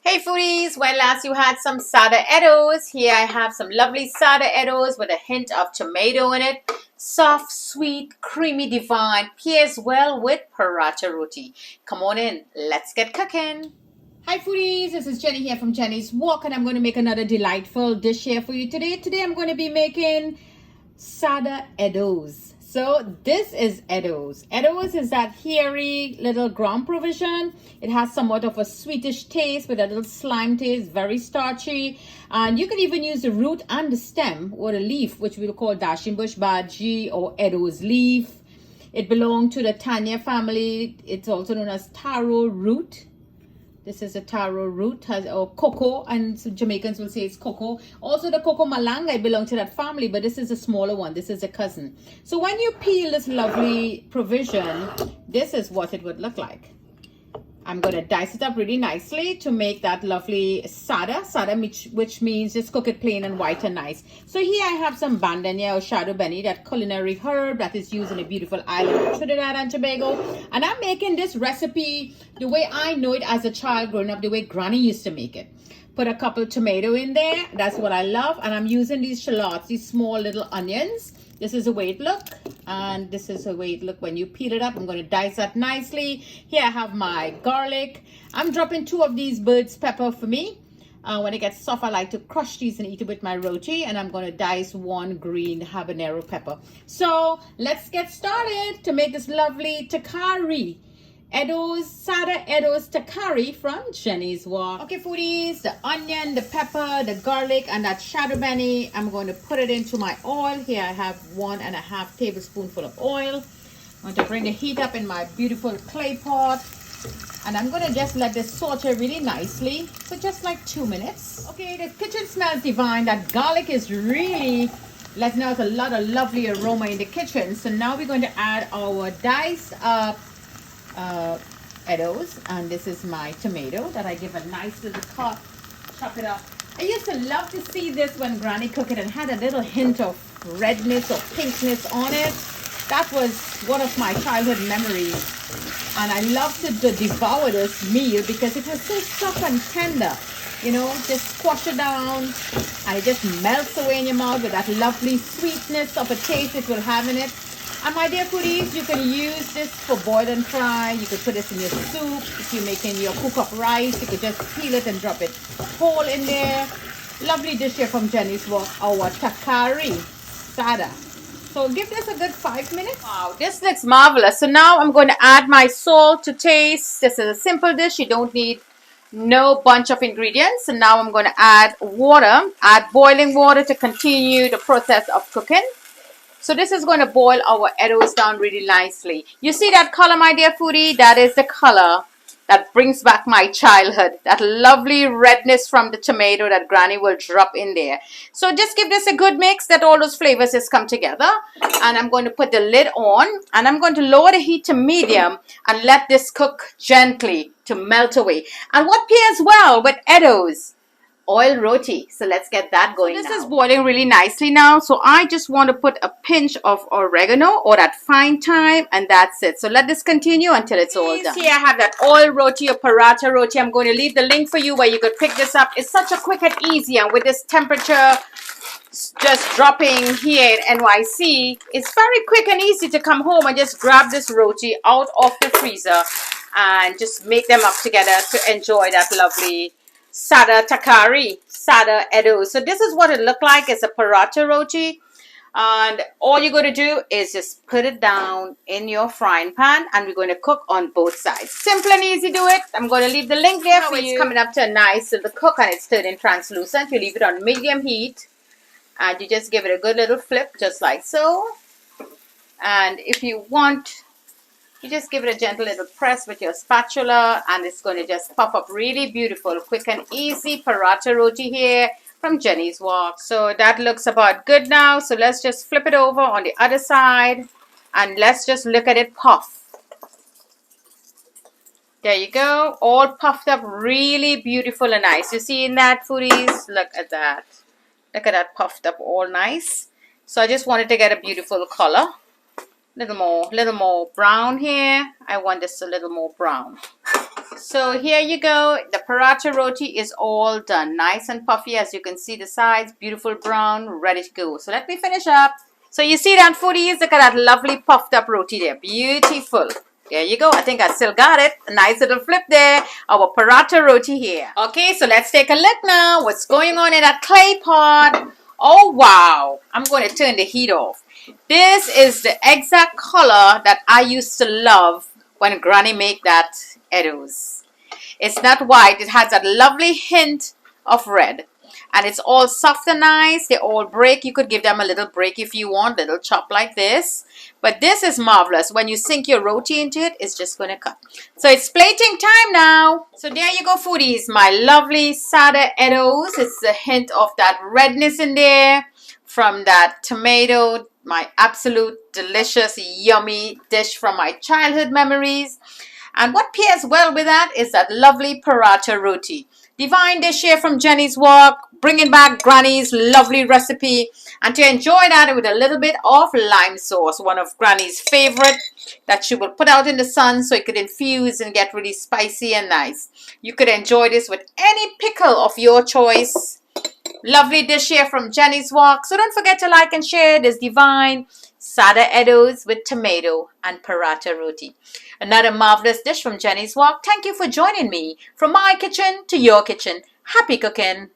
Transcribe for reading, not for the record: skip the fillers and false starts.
Hey foodies, when last you had some Sada Eddoes, here I have some lovely Sada Eddoes with a hint of tomato in it. Soft, sweet, creamy, divine, pairs well with Parata Roti. Come on in, let's get cooking. Hi foodies, this is Jenny here from Jenny's Walk, and I'm going to make another delightful dish here for you today. Today I'm going to be making Sada Eddoes. So this is Eddoes. Eddoes is that hairy little ground provision. It has somewhat of a sweetish taste with a little slime taste, very starchy. And you can even use the root and the stem or the leaf, which we'll call dashing bush bhaji or Eddoes leaf. It belongs to the Tanya family. It's also known as taro root. This is a taro root, or cocoa, and some Jamaicans will say it's cocoa. Also, the cocoa malanga belong to that family, but this is a smaller one. This is a cousin. So when you peel this lovely provision, this is what it would look like. I'm going to dice it up really nicely to make that lovely sada, which means just cook it plain and white and nice. So here I have some bandanya or shadow benny, that culinary herb that is used in a beautiful island of Trinidad and Tobago. And I'm making this recipe the way I know it as a child growing up, the way Granny used to make it. Put a couple tomato in there. That's what I love. And I'm using these shallots, these small little onions. This is the way it look, and this is the way it look when you peel it up. I'm going to dice that nicely. Here I have my garlic. I'm dropping 2 of these bird's pepper for me. When it gets soft, I like to crush these and eat it with my roti, and I'm going to dice 1 green habanero pepper. So let's get started to make this lovely takari. Eddoes, Sada Eddoes takari from Jenny's Walk. Okay foodies, the onion, the pepper, the garlic, and that shadow benny, I'm going to put it into my oil. Here I have 1.5 tablespoonful of oil. I'm going to bring the heat up in my beautiful clay pot. And I'm going to just let this saute really nicely for just like 2 minutes. Okay, the kitchen smells divine. That garlic is really letting out a lot of lovely aroma in the kitchen. So now we're going to add our diced up Eddoes, and this is my tomato that I give a nice little cut, chop it up. I used to love to see this when Granny cooked it and had a little hint of redness or pinkness on it. That was one of my childhood memories, and I loved to devour this meal because it was so soft and tender. You know, just squash it down and it just melts away in your mouth with that lovely sweetness of a taste it will have in it. And my dear foodies, you can use this for boil and fry. You could put this in your soup. If you're making your cook-up rice, you could just peel it and drop it whole in there. Lovely dish here from Jenny's Walk, our takari sada. So give this a good 5 minutes. Wow, this looks marvelous. So now I'm going to add my salt to taste. This is a simple dish. You don't need no bunch of ingredients. And now I'm going to add water. Add boiling water to continue the process of cooking. So this is going to boil our Eddoes down really nicely. You see that color, my dear foodie? That is the color that brings back my childhood. That lovely redness from the tomato that Granny will drop in there. So just give this a good mix that all those flavors just come together. And I'm going to put the lid on. And I'm going to lower the heat to medium and let this cook gently to melt away. And what pairs well with Eddoes? Oil roti. So let's get that going. So this is boiling really nicely now. So I just want to put a pinch of oregano or that fine thyme, and that's it. So let this continue until it's all done. Here I have that oil roti or Parata Roti. I'm going to leave the link for you where you could pick this up. It's such a quick and easy, and with this temperature just dropping here in NYC, it's very quick and easy to come home and just grab this roti out of the freezer and just make them up together to enjoy that lovely Sada takari, Sada Eddoes. So this is what it looked like. It's a Parata Roti. And all you're going to do is just put it down in your frying pan, and we're going to cook on both sides. Simple and easy do it. I'm going to leave the link there for you. It's coming up to a nice little cook and it's turning translucent. You leave it on medium heat and you just give it a good little flip just like so. And if you want, you just give it a gentle little press with your spatula, and it's going to just puff up really beautiful, quick and easy Parata Roti here from Jenny's Walk. So that looks about good now. So let's just flip it over on the other side and let's just look at it puff. There you go. All puffed up, really beautiful and nice. You see in that, foodies? Look at that. Look at that puffed up, all nice. So I just wanted to get a beautiful color. Little more brown here. I want this a little more brown. So here you go. The paratha roti is all done. Nice and puffy, as you can see the sides. Beautiful brown, ready to go. So let me finish up. So you see that, foodies? Look at that lovely puffed up roti there. Beautiful. There you go. I think I still got it. A nice little flip there. Our paratha roti here. Okay, so let's take a look now. What's going on in that clay pot? Oh, wow. I'm going to turn the heat off. This is the exact color that I used to love when Granny made that Eddoes. It's not white. It has that lovely hint of red. And it's all soft and nice. They all break. You could give them a little break if you want. Little chop like this. But this is marvelous. When you sink your roti into it, it's just going to cut. So it's plating time now. So there you go, foodies. My lovely Sada Eddoes. It's a hint of that redness in there from that tomato. My absolute delicious, yummy dish from my childhood memories. And what pairs well with that is that lovely paratha roti. Divine dish here from Jenny's Walk, bringing back Granny's lovely recipe. And to enjoy that with a little bit of lime sauce, one of Granny's favorite that she will put out in the sun so it could infuse and get really spicy and nice. You could enjoy this with any pickle of your choice. Lovely dish here from Jenny's Walk. So don't forget to like and share this divine Sada Eddoes with tomato and paratha roti. Another marvelous dish from Jenny's Walk. Thank you for joining me from my kitchen to your kitchen. Happy cooking.